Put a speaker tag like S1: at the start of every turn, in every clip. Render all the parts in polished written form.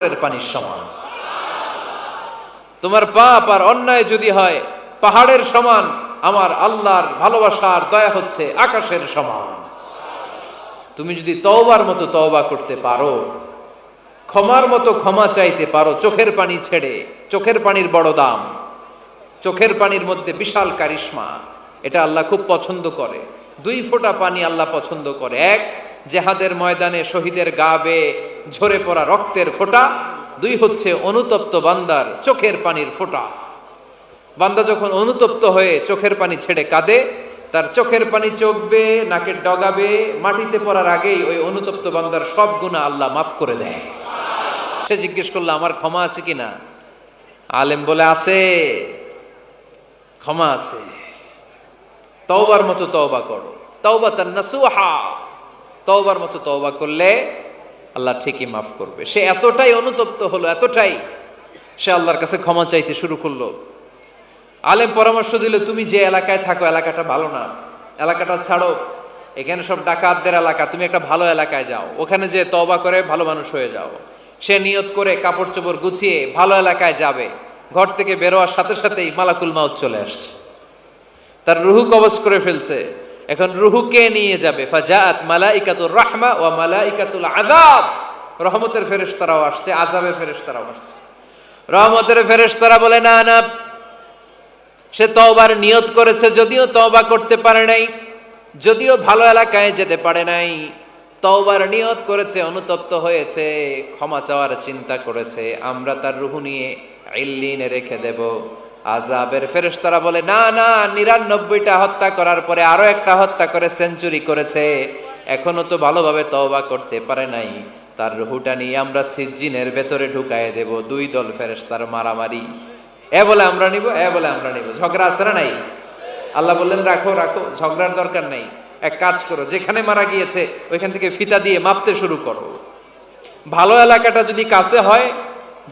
S1: পানির সমান। তোমার পাপ আর অন্যায় যদি হয় পাহাড়ের সমান, আমার আল্লাহর ভালোবাসার দয়া হচ্ছে আকাশের সমান। তুমি যদি তওবার মতো তওবা করতে পারো, ক্ষমার মতো ক্ষমা চাইতে পারো, চোখের পানি ছেড়ে, চোখের পানির বড় দাম, চোখের পানির মধ্যে বিশাল কারিশমা, এটা আল্লাহ খুব পছন্দ করে। 2 ফোঁটা পানি আল্লাহ পছন্দ করে। এক, জেহাদের ময়দানে শহীদের গা বেয়ে ঝরে পড়া রক্তের ফোঁটা। 2 হচ্ছে অনুতপ্ত বান্দার চোখের পানির ফোঁটা। বান্দা যখন অনুতপ্ত হয়ে চোখের পানি ছেড়ে কাঁদে, তার চোখের পানি চোখ বেয়ে নাকের ডগা বেয়ে মাটিতে পড়ার আগেই ওই অনুতপ্ত বান্দার সব গুনাহ আল্লাহ মাফ করে দেয়। সে জিজ্ঞেস করলো আমার ক্ষমা আছে কিনা? আলেম বলে আছে, ক্ষমা আছে। তওবার মতো তওবা করো, তাওবাতান নাসুহা। তওবার মতো তওবা করলে আল্লাহ ঠিকই মাফ করবে। সে এতটাই অনুতপ্ত হলো, এতটাই, সে আল্লাহর কাছে ক্ষমা চাইতে শুরু করলো। আলেম পরামর্শ দিল, তুমি যে এলাকায় থাকো এলাকাটা ভালো না, এলাকাটা ছাড়ো, এখানে সব ডাকাতদের এলাকা, তুমি একটা ভালো এলাকায় যাও, ওখানে যে তওবা করে ভালো মানুষ হয়ে যাও। সে নিয়ত করে কাপড় চোপড় গুছিয়ে ভালো এলাকায় যাবে। ঘর থেকে বেরোয়ার সাথে সাথেই মালাকুল মাউত চলে আসছে, তার রুহু কবজ করে ফেলছে। এখন রুহুকে নিয়ে যাবে। ফাজাআত মালাইকাতুর রাহমা ওয়া মালাইকাতুল আযাব। রহমতের ফেরেশতারাও আসছে, আযাবের ফেরেশতারাও আসছে। রহমতের ফেরেশতারা বলে না না, সে তওবার নিয়ত করেছে, যদিও তওবা করতে পারে নাই, যদিও ভালো এলাকায় যেতে পারে নাই, তওবার নিয়ত করেছে, অনুতপ্ত হয়েছে, ক্ষমা চাওয়ার চিন্তা করেছে, আমরা তার রুহু নিয়ে ইল্লিনে রেখে দেব। আযাবের ফেরেশতারা বলে না না, 99টা হত্যা করার পরে আরো একটা হত্যা করে সেঞ্চুরি করেছে, এখনো তো ভালোভাবে তওবা করতে পারে নাই, তার রুহুটা নিয়ে আমরা সিজ্জিনের ভেতরে ঢুকায়ে দেব। 2 দল ফেরেশতার মারামারি, এ বলে আমরা নিব, এ বলে আমরা নিব। ঝগড়া আছে না নাই? আল্লাহ বললেন রাখো রাখো, ঝগড়ার দরকার নাই। এক কাজ করো, যেখানে মারা গিয়েছে ওইখান থেকে ফিতা দিয়ে মাপতে শুরু করো। ভালো এলাকাটা যদি কাছে হয়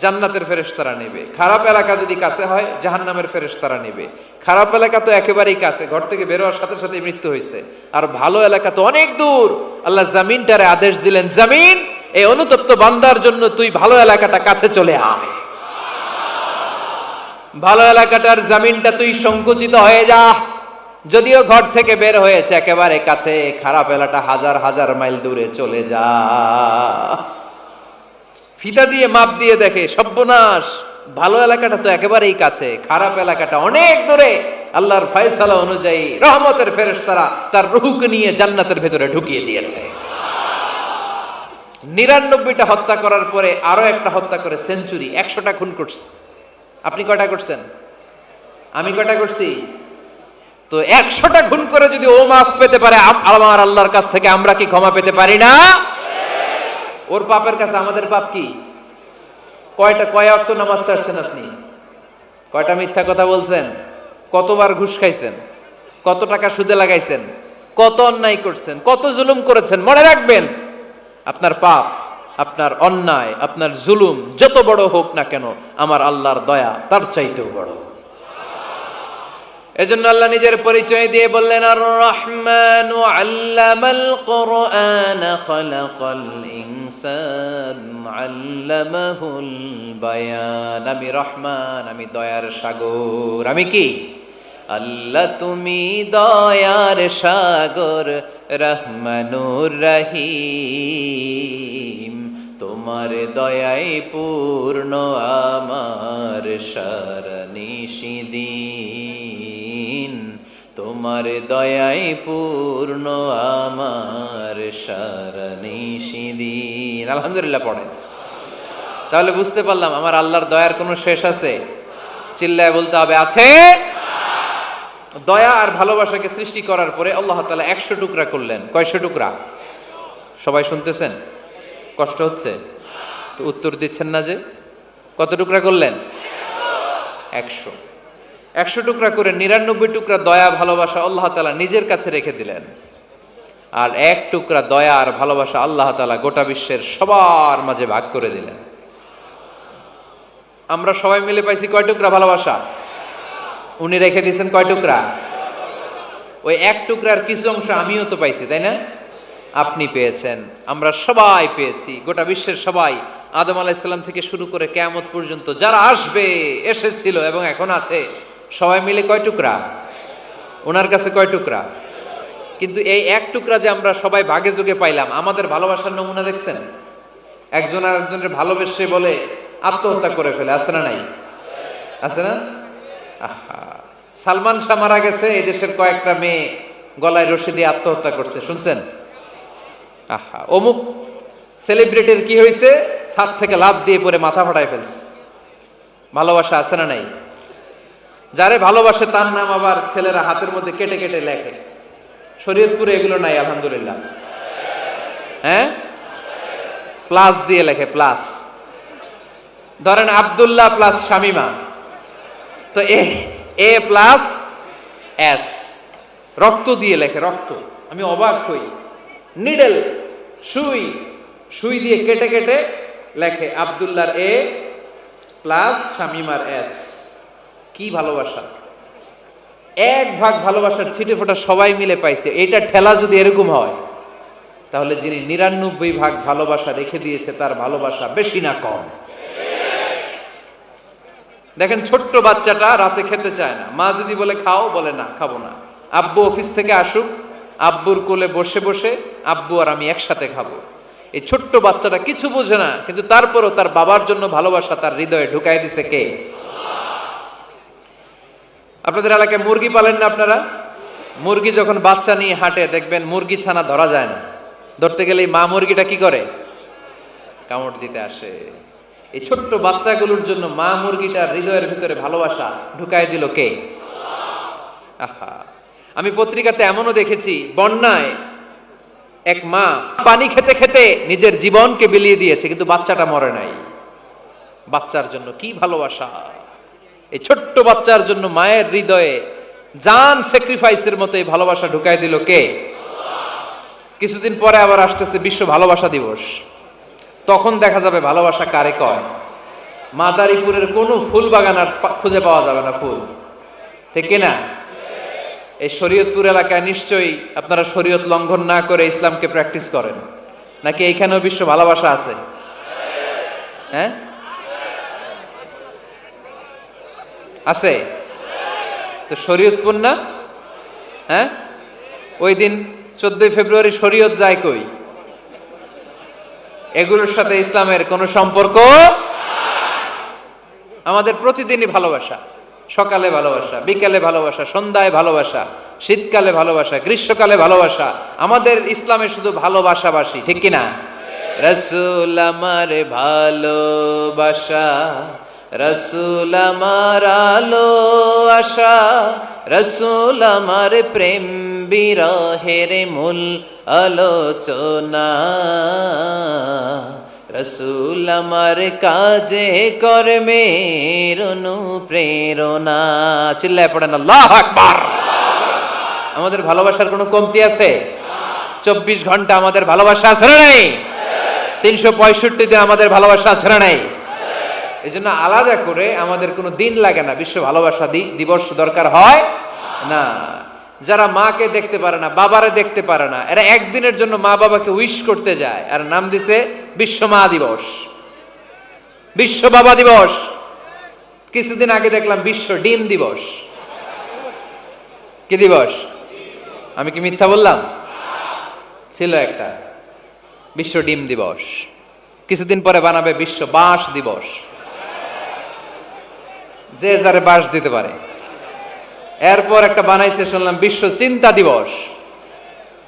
S1: জান্নাতের ফেরেশতারা নেবে, খারাপ এলাকা যদি কাছে হয় জাহান্নামের ফেরেশতারা নেবে। খারাপ এলাকা তো একেবারেই কাছে, ঘর থেকে বেরোয়ার সাথে সাথে মৃত্যু হয়েছে। আর ভালো এলাকা তো অনেক দূর। আল্লাহ জামিনটারে আদেশ দিলেন, জামিন, এই অনুতপ্ত বান্দার জন্য তুই ভালো এলাকাটা কাছে চলে আয়। ভালো এলাকাটার জামিনটা তুই সংকুচিত হয়ে যা। যদিও ঘর থেকে বের হয়েছে একেবারে কাছে, খারাপ এলাকাটা হাজার হাজার মাইল দূরে চলে যা। ফিতা দিয়ে মাপ দিয়ে দেখে, সর্বনাশ, ভালো এলাকাটা তো একেবারেই কাছে, খারাপ এলাকাটা অনেক দূরে। আল্লাহর ফয়সালা অনুযায়ী রহমতের ফেরেশতারা তার রূহকে নিয়ে জান্নাতের ভেতরে ঢুকিয়ে দিয়েছে। 99টা হত্যা করার পরে আরো একটা হত্যা করে সেঞ্চুরি, 100টা খুন করছে। আপনি কয়টা করছেন? আমি কয়টা করছি? তো 100টা খুন করে যদি ও মাফ পেতে পারে আমার আল্লাহর কাছ থেকে, আমরা কি ক্ষমা পেতে পারি না? ওর পাপের কাছে আমাদের পাপ কি? কয় ওয়াক্ত নামাজ ছাড়ছেন আপনি? কয়টা মিথ্যা কথা বলছেন? কতবার ঘুষ খাইছেন? কত টাকা সুদে লাগাইছেন? কত অন্যায় করছেন? কত জুলুম করেছেন? মনে রাখবেন, আপনার পাপ, আপনার অন্যায়, আপনার জুলুম যত বড় হোক না কেন, আমার আল্লাহর দয়া তার চাইতেও বড়। এজন্য আল্লাহ নিজের পরিচয় দিয়ে বললেন, আর রহমানু আল্লামাল কুরআন খালাকাল ইনসান আল্লামাহুল বায়ান। আমি রহমান, আমি দয়ার সাগর। আমি কি? আল্লাহ তুমি দয়ার সাগর, রহমানুর রহিম। তোমার দয়ায় পূর্ণ আমার সারা নিশিদিন, তোমার দয়ায় পূর্ণ আমার সারা নিশিদিন। আলহামদুলিল্লাহ পড়েন। তাহলে বুঝতে পারলাম আমার আল্লাহর দয়ার কোনো শেষ আছে? চিল্লায় বলতে হবে, আছে। দয়া আর ভালোবাসাকে সৃষ্টি করার পরে আল্লাহ তাআলা 100 টুকরা করলেন। কয়শো টুকরা? সবাই শুনতেছেন? কষ্ট হচ্ছে তো উত্তর দিচ্ছেন না যে? কত টুকরা করলেন? 100 টুকরা করে 99 টুকরা দয়া ভালোবাসা আল্লাহ তাআলা নিজের কাছে রেখে দিলেন। আর 1 টুকরা দয়া আর ভালোবাসা আল্লাহ তাআলা গোটা বিশ্বের সবার মাঝে ভাগ করে দিলেন। আমরা সবাই মিলে পাইছি কয় টুকরা ভালোবাসা? উনি রেখে দিয়েছেন কয় টুকরা? ওই 1 টুকরার কিছু অংশ আমিও তো পাইছি, তাই না? আপনি পেয়েছেন, আমরা সবাই পেয়েছি, গোটা বিশ্বের সবাই আদম আলাইহিস সালাম থেকে শুরু করে কিয়ামত পর্যন্ত যারা আসবে, এসেছিল এবং এখন আছে, সবাই মিলে কয় টুকরা? ওনার কাছে কয় টুকরা? কিন্তু এই এক টুকরা যে আমরা সবাই ভাগে যোগে পাইলাম, আমাদের ভালোবাসার নমুনা দেখছেন? একজন আর একজনের ভালোবেসে বলে আত্মহত্যা করে ফেলে, আছে না নাই? আছে না? আহা, সালমান শাহ মারা গেছে, এই দেশের কয়েকটা মেয়ে গলায় রশি দিয়ে আত্মহত্যা করছে, শুনছেন? আহা, অমুক সেলিব্রিটির কি হয়েছে, ছাদ থেকে লাফ দিয়ে পরে মাথা ফাটায় ফেলছে। ভালোবাসা আছে না নাই? যারে ভালোবাসে তার নাম আবার ছেলেরা হাতের মধ্যে কেটে কেটে লেখে। শরীয়তপুরে এগুলো নাই আলহামদুলিল্লাহ। হ্যাঁ, প্লাস দিয়ে লেখে, প্লাস। ধরেন আব্দুল্লাহ প্লাস শামিমা, তো এ প্লাস এস, রক্ত দিয়ে লেখে, রক্ত। আমি অবাক হই, নিডেল, সুই, সুই দিয়ে কেটে কেটে লেখে আব্দুল্লাহর এ প্লাস শামিমার এস। কি ভালোবাসা! এক ভাগ ভালোবাসার ছিটে ফোটা সবাই মিলে পাইছে। এটা ঠেলা যদি এরকম হয়, তাহলে যিনি ৯৯ ভাগ ভালোবাসা রেখে দিয়েছে তার ভালোবাসা বেশি না কম? দেখেন, ছোট্ট বাচ্চাটা রাতে খেতে চায় না, মা যদি বলে খাও, বলে না, খাবো না। আব্বু অফিস থেকে আসুক, আব্বুর কোলে বসে বসে আব্বু আর আমি একসাথে খাবো। এই ছোট্ট বাচ্চাটা কিছু বোঝে না, কিন্তু তারপরও তার বাবার জন্য ভালোবাসা তার হৃদয়ে ঢুকাই দিছে কে? আপনাদের এলাকায় মুরগি পালেন না আপনারা? মুরগি যখন বাচ্চা নিয়ে হাঁটে, দেখবেন মুরগি ছানা ধরা যায় না, ধরতে গেলে মা মুরগিটা কি করে? কামড় দিতে আসে। এই ছোট্ট বাচ্চাগুলোর জন্য মা মুরগিটার হৃদয়ের ভিতরে ভালোবাসা ঢুকাই দিল কে? আহা, আমি পত্রিকাতে এমনও দেখেছি, বন্যায় এক মা পানি খেতে খেতে নিজের জীবনকে বিলিয়ে দিয়েছে, কিন্তু বাচ্চাটা মরে নাই। বাচ্চার জন্য কি ভালোবাসা! এই ছোট্ট বাচ্চার জন্য মায়ের হৃদয়ে জান স্যাক্রিফাইসের মতো এই ভালোবাসা ঢুকাই দিল কে? কিছুদিন পরে আবার আসতেছে বিশ্ব ভালোবাসা দিবস। তখন দেখা যাবে ভালোবাসা কারে কয়। মাদারীপুরের কোনো ফুল বাগান আর খুঁজে পাওয়া যাবে না ফুল, ঠিক কিনা? এই শরীয়তপুর এলাকায় নিশ্চয়ই আপনারা শরীয়ত লঙ্ঘন না করে ইসলামকে প্র্যাকটিস করেন, নাকি এইখানেও বিশ্ব ভালোবাসা আছে? হ্যাঁ, আছে তো। শরীয়তপুর না? হ্যাঁ, ওই দিন 14 ফেব্রুয়ারি শরীয়ত যায় কই? এগুলোর সাথে ইসলামের কোনো সম্পর্ক? আমাদের প্রতিদিনই ভালোবাসা, সকালে ভালোবাসা, বিকালে ভালোবাসা, সন্ধ্যায় ভালোবাসা, শীতকালে ভালোবাসা, গ্রীষ্মকালে ভালোবাসা। আমাদের ইসলামে শুধু ভালোবাসাবাসি, ঠিক কিনা? রাসূল আমার ভালোবাসা, রাসূল আমার আলো আশা, রাসূল আমার প্রেম বিরহের মূল আলোচনা, রাসূল আমার কাজে কর্মের অনুপ্রেরণা। চিল্লায় পড়েন আল্লাহু আকবার। আমাদের ভালোবাসার কোনো কমতি আছে? 24 ঘন্টা আমাদের ভালোবাসা আছে না নাই? 365 দিন আমাদের ভালোবাসা আছে না নাই? এই জন্য আলাদা করে আমাদের কোনো দিন লাগে না, বিশ্ব ভালোবাসা দিবস দরকার হয় না। যারা মাকে দেখতে পারে না, বাবারে দেখতে পারে না, এরা একদিনের জন্য মা বাবাকে উইশ করতে যায়, আর নাম দিছে বিশ্ব মা দিবস, বিশ্ব বাবা দিবস। কিছুদিন আগে দেখলাম বিশ্ব ডিম দিবস। কি দিবস? আমি কি মিথ্যা বললাম? ছিল একটা বিশ্ব ডিম দিবস। কিছুদিন পরে বানাবে বিশ্ব বাঁশ দিবস, যে যারে বাঁশ দিতে পারে। এরপর একটা বানাইছে শুনলাম বিশ্ব চিন্তা দিবস।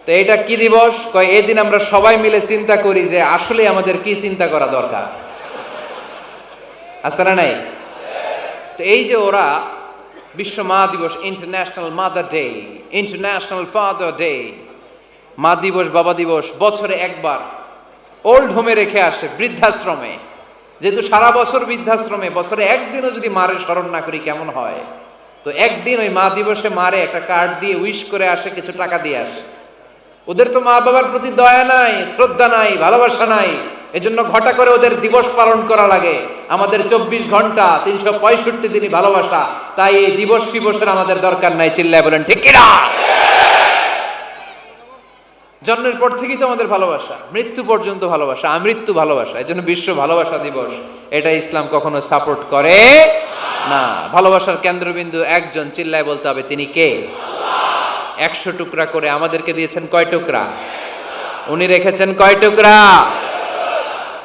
S1: তো এটা কি দিবস? কয় এই দিন আমরা সবাই মিলে চিন্তা করি যে আসলে আমাদের কি চিন্তা করা দরকার, আছে না নাই? তো এই যে ওরা বিশ্ব মা দিবস, international mother day, international father day, মা দিবস, বাবা দিবস, বছরে একবার ওল্ড হোমে রেখে আসে, বৃদ্ধাশ্রমে। যেহেতু সারা বছর বৃদ্ধাশ্রমে, বছরে একদিনও যদি মারে স্মরণ না করি কেমন হয়? তো একদিন ওই মা দিবসে মারে একটা কার্ড দিয়ে উইশ করে আসে, কিছু টাকা দিয়ে আসে। ওদের তো মা বাবার প্রতি দয়া নাই, শ্রদ্ধা নাই, ভালোবাসা নাই, এজন্য ঘটা করে ওদের দিবস পালন করা লাগে। আমাদের 24 ঘন্টা 365 দিনই ভালোবাসা, তাই এই দিবস ফিবসের আমাদের দরকার নাই। চিল্লায় বলেন ঠিক কিনা? জন্মের পর থেকেই তো আমাদের ভালোবাসা, মৃত্যু পর্যন্ত ভালোবাসা, আমৃত্যু ভালোবাসা। এই জন্য বিশ্ব ভালোবাসা দিবস, এটা ইসলাম কখনো সাপোর্ট করে না। ভালোবাসার কেন্দ্রবিন্দু একজন, চিল্লায় বলতে হবে তিনি কে? 100 টুকরা করে আমাদেরকে দিয়েছেন কয় টুকরা? উনি রেখেছেন কয় টুকরা?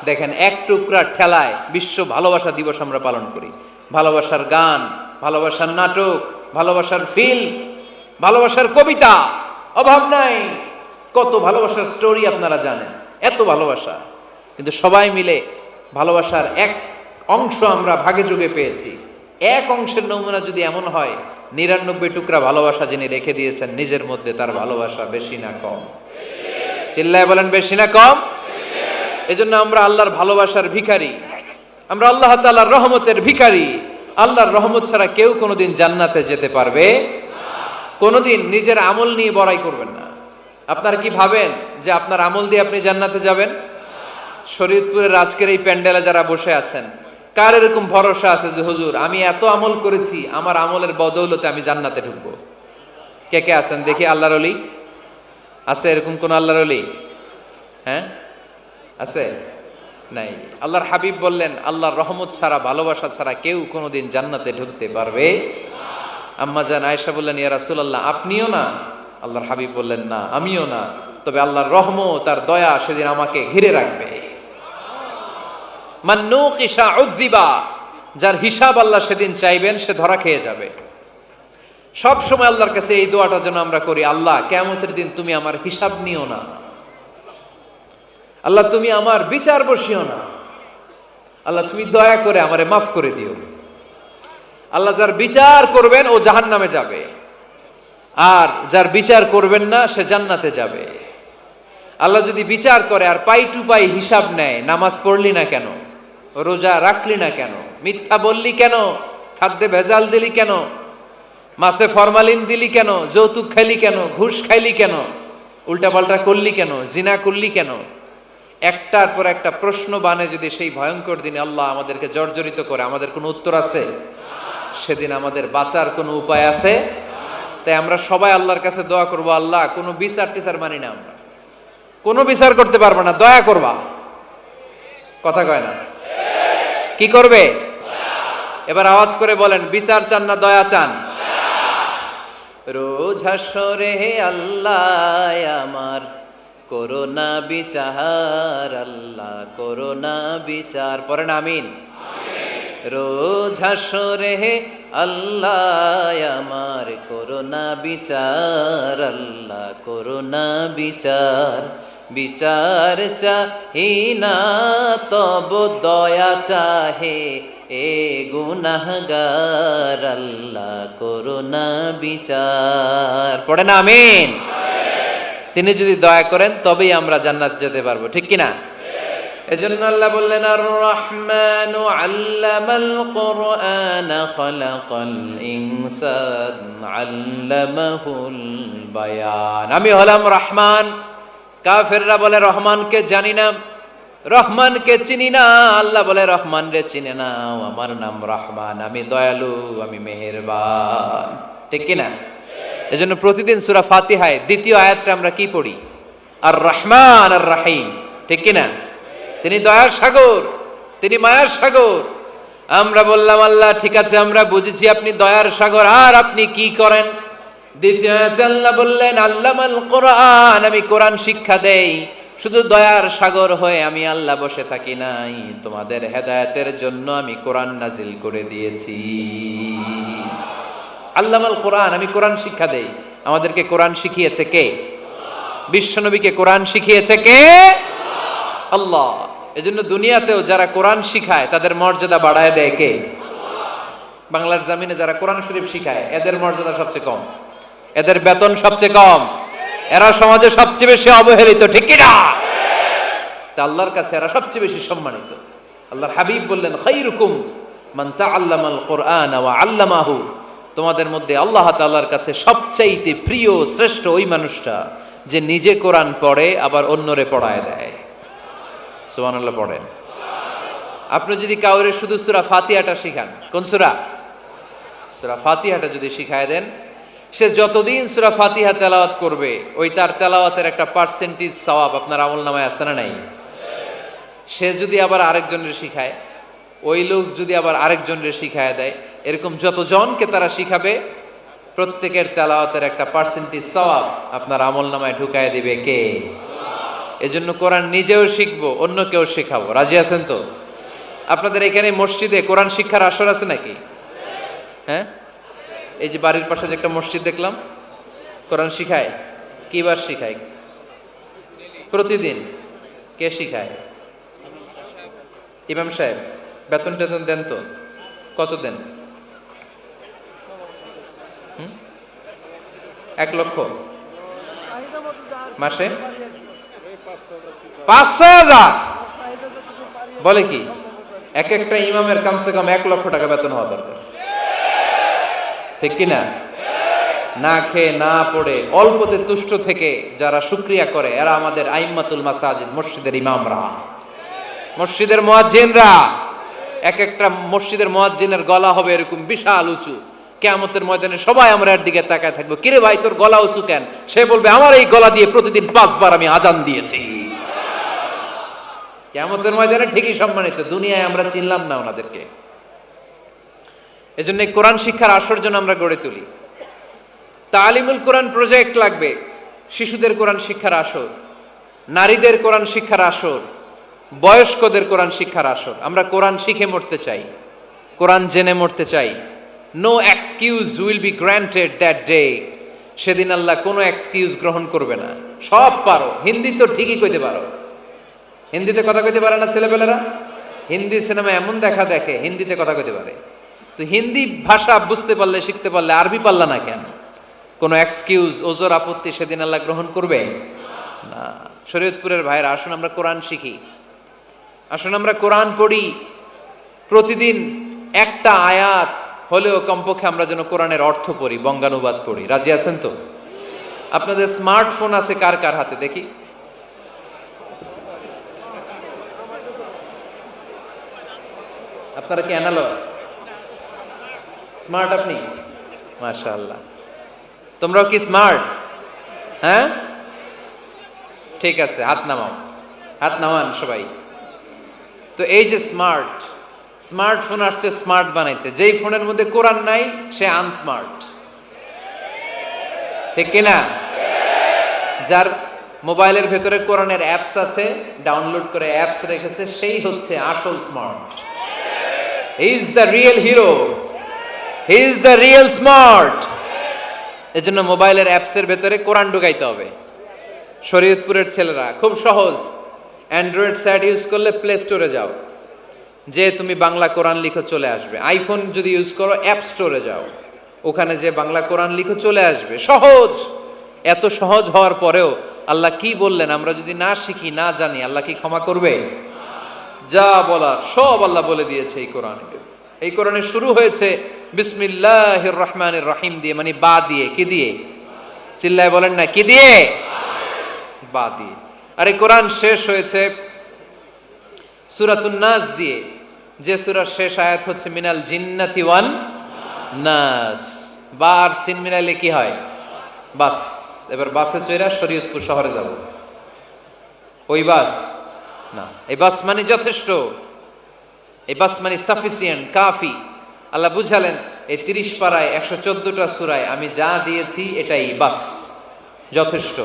S1: দেখেন, এক টুকরার ঠেলায় বিশ্ব ভালোবাসা দিবস আমরা পালন করি। ভালোবাসার গান, ভালোবাসার নাটক, ভালোবাসার ফিল্ম, ভালোবাসার কবিতা, অভাব নাই। কত ভালোবাসার স্টোরি আপনারা জানেন, এত ভালোবাসা। কিন্তু সবাই মিলে ভালোবাসার এক অংশ আমরা ভাগে যোগে পেয়েছি। এক অংশের নমুনা যদি এমন হয়, 99 টুকরা ভালোবাসা যিনি রেখে দিয়েছেন নিজের মধ্যে, তার ভালোবাসা বেশি না কম? চিল্লায় বলেন, বেশি না কম? এজন্য আমরা আল্লাহর ভালোবাসার ভিখারি, আমরা আল্লাহ তাআলার রহমতের ভিখারি। আল্লাহর রহমত ছাড়া কেউ কোনোদিন জান্নাতে যেতে পারবে কোনোদিন নিজের আমল নিয়ে বড়াই করবেন না। আপনারা কি ভাবেন যে আপনার আমল দিয়ে আপনি জান্নাতে যাবেন? শরীয়তপুরের আজকের এই প্যান্ডেলে যারা বসে আছেন, কার এরকম ভরসা আছে যে হুজুর আমি এত আমল করেছি, আমার আমলের বদৌলতে আমি জান্নাতে ঢুকবো? কে কে আছেন দেখি? আল্লাহর ওলি আছে এরকম কোন আল্লাহর ওলি? হ্যাঁ, আছে? নাই। আল্লাহর হাবিব বললেন, আল্লাহর রহমত ছাড়া, ভালোবাসা ছাড়া কেউ কোনোদিন জান্নাতে ঢুকতে পারবে। আম্মা জান আয়েশা বললেন, ইয়া রাসূলুল্লাহ আপনিও না? আল্লাহর হাবিব বললেন, না আমিও না, তবে আল্লাহর রহমত আর দয়া সেদিন আমাকে ঘিরে রাখবে। মান নুকিশা উযিবা, যার হিসাব আল্লাহ সেদিন চাইবেন সে ধরা খেয়ে যাবে। সব সময় আল্লাহর কাছে এই দোয়াটা যেন আমরা করি, আল্লাহ কিয়ামতের দিন তুমি আমার হিসাব নিও না, আল্লাহ তুমি আমার বিচার বসিও না, আল্লাহ তুমি দয়া করে আমারে মাফ করে দিও। আল্লাহ যার বিচার করবেন ও জাহান্নামে যাবে, আর যার বিচার করবেন না সে জান্নাতে যাবে। আল্লাহ যদি বিচার করে আর পাই টু পাই হিসাব নেয়, নামাজ পড়লি না কেন, রোজা রাখলি না কেন, মিথ্যা বললি কেন, খাদ্যে ভেজাল দিলি কেন, মাছে ফরমালিন দিলি কেন, যৌতুক খাইলি কেন, ঘুষ খাইলি কেন, উল্টাপাল্টা করলি কেন, জিনা করলি কেন, একটার পর একটা প্রশ্ন বানে যদি সেই ভয়ঙ্কর দিনে আল্লাহ আমাদেরকে জর্জরিত করে, আমাদের কোনো উত্তর আছে? সেদিন আমাদের বাঁচার কোনো উপায় আছে? তাই আমরা সবাই আল্লাহর কাছে দোয়া করবো, আল্লাহ কোনো বিচার টিচার মানি না, আমরা কোনো বিচার করতে পারবো না, দয়া করবা। কথা কয় না? কি করবে? এবার আওয়াজ করে বলেন, বিচার চান না দয়া চান? রোজ হাসরে আল্লাহ আমার করোনা বিচার, আল্লাহ করোনা বিচার, পড়েন আমিন। রোজ হাসরে আল্লাহ আমার করোনা বিচার, আল্লাহ করোনা বিচার। বিচার চাহি না তব দয়া চাহে এ গুনাহগার, আল্লাহ করোনা বিচার, পড়েন আমিন। তিনি যদি দয়া করেন তবেই আমরা জান্নাতে যেতে পারবো, ঠিক কিনা? এজন্য আল্লাহ বললেন, আর রহমানু আল্লামাল কুরআন খালাকাল ইনসান আল্লামাহুল বায়ান। আমি হলাম রহমান। কাফেররা বলে রহমানকে জানি না, রহমানকে চিনি না। আল্লাহ বলে রহমান রে চিনে নাও, আমার নাম রহমান, আমি দয়ালু, আমি মেহেরবান, ঠিক কিনা? এজন্য প্রতিদিন সূরা ফাতিহায় দ্বিতীয় আয়াতটা আমরা কি পড়ি? আর রহমান আর রাহিম, ঠিক কিনা? তিনি দয়ার সাগর, তিনি মায়ার সাগর। আমরা বললাম, আল্লাহ ঠিক আছে আমরা বুঝেছি আপনি দয়ার সাগর, আর আপনি কি করেন? দ্বিতীয় আয়াতে আল্লাহ বললেন, আল্লামাল কোরআন, আমি কোরআন শিক্ষা দেই। শুধু দয়ার সাগর হয়ে আমি আল্লাহ বসে থাকি নাই, তোমাদের হেদায়েতের জন্য আমি কোরআন নাজিল করে দিয়েছি। আল্লামাল কোরআন, আমি কোরআন শিক্ষা দেই। আমাদেরকে কোরআন শিখিয়েছে কে? বিশ্বনবীকে কোরআন শিখিয়েছে কে? আল্লাহ। এজন্য দুনিয়াতেও যারা কোরআন শিখায় তাদের মর্যাদা বাড়ায় দেয় কে? বাংলার জমিনে যারা কোরআন শরীফ শিখায় এদের মর্যাদা সবচেয়ে কম, এদের বেতন সবচেয়ে কম, এরা সমাজে সবচেয়ে বেশি অবহেলিত, ঠিক কিনা? তা আল্লাহর কাছে এরা সবচেয়ে বেশি সম্মানিত। আল্লাহর হাবিব বললেন, খায়রুকুম মান তাআল্লামাল কুরআন ওয়া আল্লামাহু, তোমাদের মধ্যে আল্লাহ তাআলার কাছে সবচাইতে প্রিয় শ্রেষ্ঠ ওই মানুষটা যে নিজে কোরআন পড়ে আবার অন্যরে পড়ায় দেয়। সুবহানাল্লাহ পড়েন। আপনি যদি কাউরে শুধু সূরা ফাতিহাটা শিখান, কোন সূরা? সূরা ফাতিহাটা যদি শিখায় দেন, সে যতদিন সূরা ফাতিহা তেলাওয়াত করবে ওই তার তেলাওয়াতের একটা পার্সেন্টেজ সওয়াব আপনার আমলনামায় আছে না নাই? সে যদি আবার আরেকজনের শিখায়, ওই লোক যদি আবার আরেকজনের শিখায় দেয়, এরকম যতজনকে তারা শিখাবে প্রত্যেকের তেলাওয়াতের একটা পার্সেন্টেজ সওয়াব আপনার আমলনামায় ঢুকায় দিবে কে? এজন্য কোরআন নিজেও শিখবো, অন্যকেও শেখাবো। রাজি আছেন তো? আপনাদের এখানে মসজিদে কোরআন শিক্ষার আসর আছে নাকি? হ্যাঁ, এই যে বাড়ির পাশে যে একটা মসজিদ দেখলাম, কোরআন শিখায়। কিবার শিখায়? প্রতিদিন। কে শিখায়? ইমাম সাহেব। বেতন টেতন দেন তো? কত দেন? 1 লক্ষ মাসে? 500,000 বলে কি? এক একটা ইমামের কমসে কম 1 লক্ষ টাকা বেতন হওয়া দরকার, ঠিক কিনা? না খেয়ে না পড়ে অল্পতে তুষ্ট থেকে যারা শুকরিয়া করে এরা আমাদের আইম্মাতুল মাসাজিদ, মসজিদের ইমামরা, মসজিদের মুয়াজ্জিনরা। এক একটা মসজিদের মুয়াজ্জিনের গলা হবে এরকম বিশাল উঁচু। কিয়ামতের ময়দানে সবাই আমরা এর দিকে তাকায় থাকবো, কিরে ভাই তোর গলা উঁচু কেন? সে বলবে আমার এই গলা দিয়ে প্রতিদিন 5 বার আমি আজান দিয়েছি। কিয়ামতের ময়দানে ঠিকই সম্মানিত, দুনিয়ায় আমরা চিনলাম না ওনাদেরকে। এজন্য কোরআন শিক্ষার আসর যেন আমরা গড়ে তুলি। তালিমুল কোরআন প্রজেক্ট লাগবে, শিশুদের কোরআন শিক্ষার আসর, নারীদের কোরআন শিক্ষার আসর, বয়স্কদের কোরআন শিক্ষার আসর। আমরা কোরআন শিখে মরতে চাই, কোরআন জেনে মরতে চাই। No excuse will be granted that day. সেদিন আল্লাহ কোনো এক্সকিউজ গ্রহণ করবে না। সব পারো, হিন্দি তো ঠিকই কইতে পারো। হিন্দিতে কথা কইতে পারে না ছেলেপেলেরা? হিন্দি সিনেমা এমন দেখা দেখে হিন্দিতে কথা কইতে পারে। তো হিন্দি ভাষা বুঝতে পারলে, শিখতে পারলে আরবি পারলা না কেন? কোনো এক্সকিউজ, ওজর, আপত্তি সেদিন আল্লাহ গ্রহণ করবে না। শরীয়তপুরের ভাইরা, আসুন আমরা কোরআন শিখি, আসুন আমরা কোরআন পড়ি। প্রতিদিন একটা আয়াত হলেও কমপক্ষে আমরা যেন কোরআনের অর্থ পড়ি, বঙ্গানুবাদ পড়ি। রাজি আছেন তো? আপনাদের স্মার্টফোন আছে কার কার হাতে দেখি? আপনারা কি অ্যানালগ? স্মার্ট আপনি? মাশাআল্লাহ। তোমরাও কি স্মার্ট? হ্যাঁ, ঠিক আছে, হাত নামাও, হাত নামান সবাই। তো এই যে স্মার্টফোন আসছে স্মার্ট বানাইতে, যেই ফোনের মধ্যে কোরআন নাই সে আনস্মার্ট, ঠিক কিনা? যার মোবাইলের ভেতরে কোরআনের অ্যাপস আছে, ডাউনলোড করে অ্যাপস রেখেছে, সেই হচ্ছে আসল smart. He is the real hero, he is the real smart. এজন্য মোবাইলের অ্যাপসের ভেতরে কোরআন ঢুকাইতে হবে। শরীয়তপুরের ছেলেরা খুব সহজ, অ্যান্ড্রয়েড সেট ইউজ করলে প্লে স্টোরে যাও, যে তুমি বাংলা কোরআন লিখো চলে আসবে। আইফোন যদি ইউজ করো অ্যাপ স্টোরে যাও, ওখানে যে বাংলা কোরআন লিখো চলে আসবে। সহজ। এত সহজ হওয়ার পরেও আল্লাহ কি বললেন আমরা যদি না শিখি, না জানি, আল্লাহ কি ক্ষমা করবে? যা বলার সব আল্লাহ বলে দিয়েছে এই কোরআনে। এই কোরআনে শুরু হয়েছে বিসমিল্লাহির রহমানির রহিম দিয়ে, মানে বা দিয়ে। কি দিয়ে? চিল্লায় বলেন না, কি দিয়ে? বা দিয়ে। আর এই কোরআন শেষ হয়েছে সূরাতুন নাস দিয়ে, যে সূরার শেষ আয়াত হচ্ছে মিনাল জিন্নাতি ওয়ান নাস। বা আর সিন মিলাইলে কি হয়? বাস। এবার বাসে চড়া শরীয়তপুর শহরে যাব। ওই বাস না, এই বাস মানে যথেষ্ট, এই বাস মানে সাফিসিয়েন্ট, কাফি। আল্লাহ বুঝালেন এই 30 পারায় 114টা সূরায় আমি যা দিয়েছি এটাই বাস, যথেষ্ট।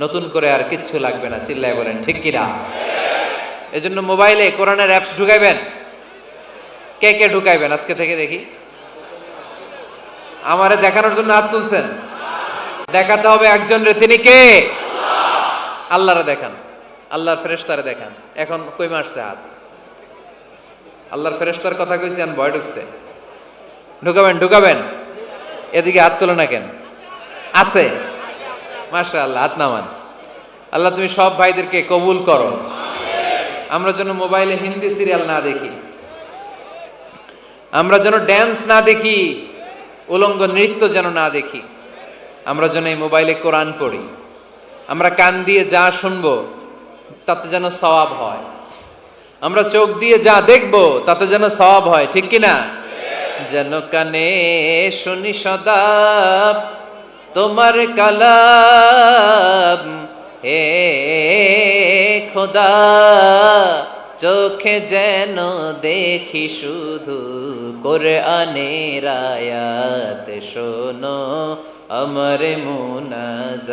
S1: নতুন করে আর কিচ্ছু লাগবে না। চিল্লায় বলেন ঠিক কিনা? এজন্য মোবাইলে কোরআনের অ্যাপস ঢুকাইবেন। কে কে ঢুকাইবেন আজকে থেকে দেখি? আমারে দেখানোর জন্য হাত তুলছেন? দেখাতে হবে একজন রে, তিনি কে? আল্লাহরে দেখান, আল্লাহর ফেরেশতারে দেখান। এখন কই মারছে হাত? আল্লাহর ফেরেশতার কথা কইছি, আর ভয় ঢুকছে। ঢুকাবেন ঢুকাবেন, এদিকে হাত তোলে না কেন? আছে? মাশাআল্লাহ, হাত নামান। আল্লাহ তুমি সব ভাইদেরকে কবুল করো। আমরা যেন মোবাইলে হিন্দি সিরিয়াল না দেখি, আমরা যেন ড্যান্স না দেখি, উলঙ্গ নৃত্য যেন না দেখি। আমরা যেন এই মোবাইলে কোরআন পড়ি। আমরা কান দিয়ে যা শুনবো তাতে যেন সওয়াব হয়। আমরা চোখ দিয়ে যা দেখবো তাতে যেন সওয়াব হয়, ঠিক কিনা? যেন কানে শুনি সদা তোমার কালাম হে খোদা, চোখে যেন দেখি শুধু কোরআনের আয়াত, শোনো আমার মুনাজাত।